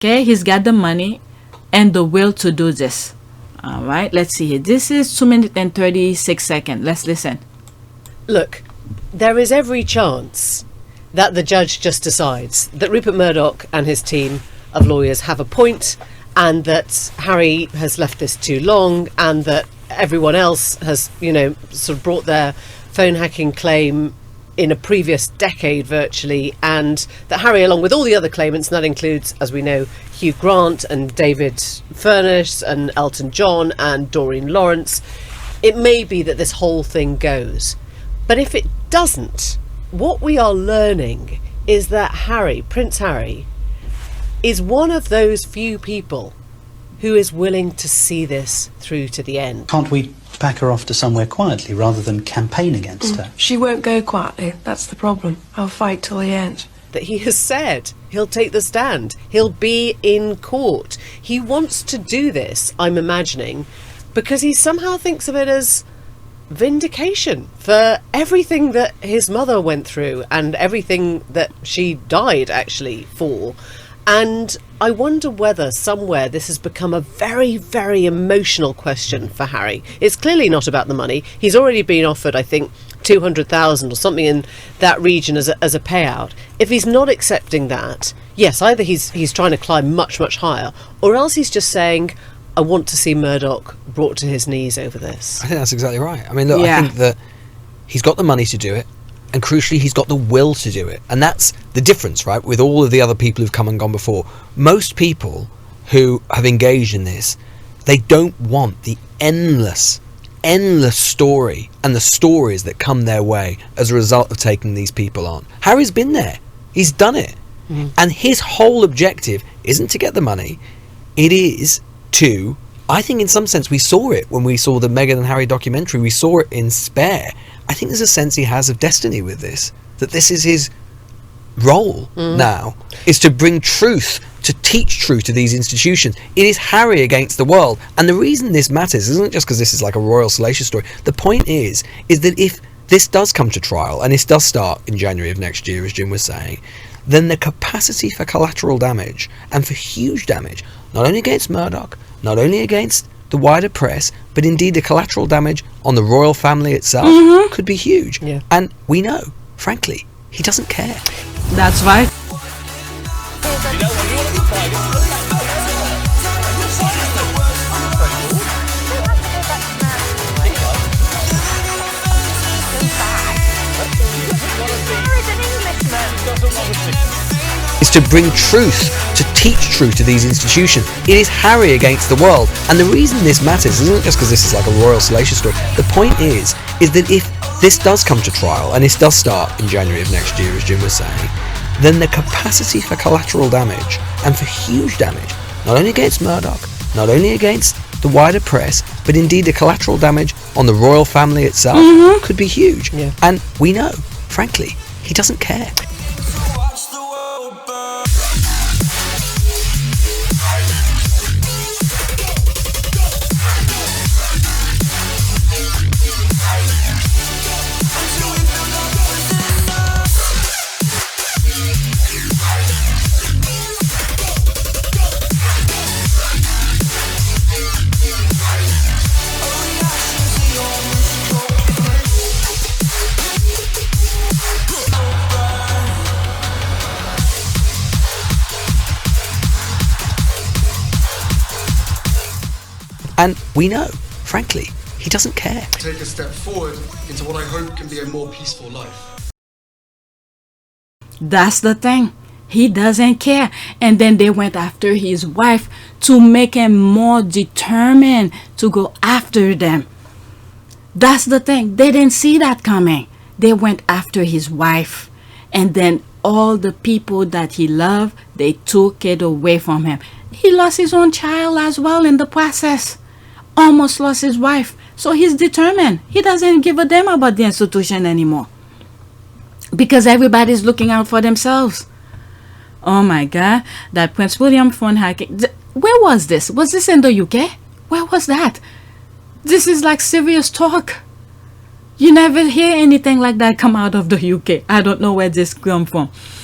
Okay, he's got the money and the will to do this. All right, let's see here. This is 2 minutes and 36 seconds. Let's listen. Look, there is every chance that the judge just decides that Rupert Murdoch and his team of lawyers have a point, and that Harry has left this too long, and that everyone else has, sort of brought their phone hacking claim in a previous decade virtually, and that Harry, along with all the other claimants, and that includes, as we know, Hugh Grant and David Furness and Elton John and Doreen Lawrence, it may be that this whole thing goes. But if it doesn't, what we are learning is that Harry, Prince Harry, is one of those few people who is willing to see this through to the end. Can't we pack her off to somewhere quietly rather than campaign against her? She won't go quietly, that's the problem. I'll fight till the end. That he has said he'll take the stand. He'll be in court. He wants to do this, I'm imagining, because he somehow thinks of it as vindication for everything that his mother went through and everything that she died actually for. And I wonder whether somewhere this has become a very, very emotional question for Harry. It's clearly not about the money. He's already been offered, I think, 200,000 or something in that region as a payout. If he's not accepting that, yes, either he's trying to climb much, much higher, or else he's just saying, I want to see Murdoch brought to his knees over this. I think that's exactly right. I mean, look, I think that he's got the money to do it. And crucially, he's got the will to do it. And that's the difference, right, with all of the other people who've come and gone before. Most people who have engaged in this, they don't want the endless story and the stories that come their way as a result of taking these people on. Harry's been there. He's done it. And his whole objective isn't to get the money. It is to, I think in some sense we saw it when we saw the Meghan and Harry documentary. We saw it in Spare. I think there's a sense he has of destiny with this, that this is his role now, is to bring truth, to teach truth to these institutions. It is Harry against the world. And the reason this matters isn't just because this is like a royal salacious story. The point is that if this does come to trial, and this does start in January of next year, as Jim was saying, then the capacity for collateral damage and for huge damage, not only against Murdoch, not only against the wider press, but indeed the collateral damage on the royal family itself could be huge. Yeah. And we know, frankly, he doesn't care. That's right. Is to bring truth, to teach truth to these institutions. It is Harry against the world. And the reason this matters isn't just because this is like a royal salacious story. The point is that if this does come to trial, and this does start in January of next year, as Jim was saying, then the capacity for collateral damage and for huge damage, not only against Murdoch, not only against the wider press, but indeed the collateral damage on the royal family itself could be huge. Yeah. And we know, frankly, he doesn't care. And we know, frankly, he doesn't care. Take a step forward into what I hope can be a more peaceful life. That's the thing. He doesn't care. And then they went after his wife to make him more determined to go after them. That's the thing. They didn't see that coming. They went after his wife. And then all the people that he loved, they took it away from him. He lost his own child as well in the process. Almost lost his wife. So he's determined. He doesn't give a damn about the institution anymore, because everybody's looking out for themselves. Oh my God, that Prince William phone hacking. Where was this? Was this in the UK? Where was that? This is like serious talk. You never hear anything like that come out of the UK. I don't know where this come from.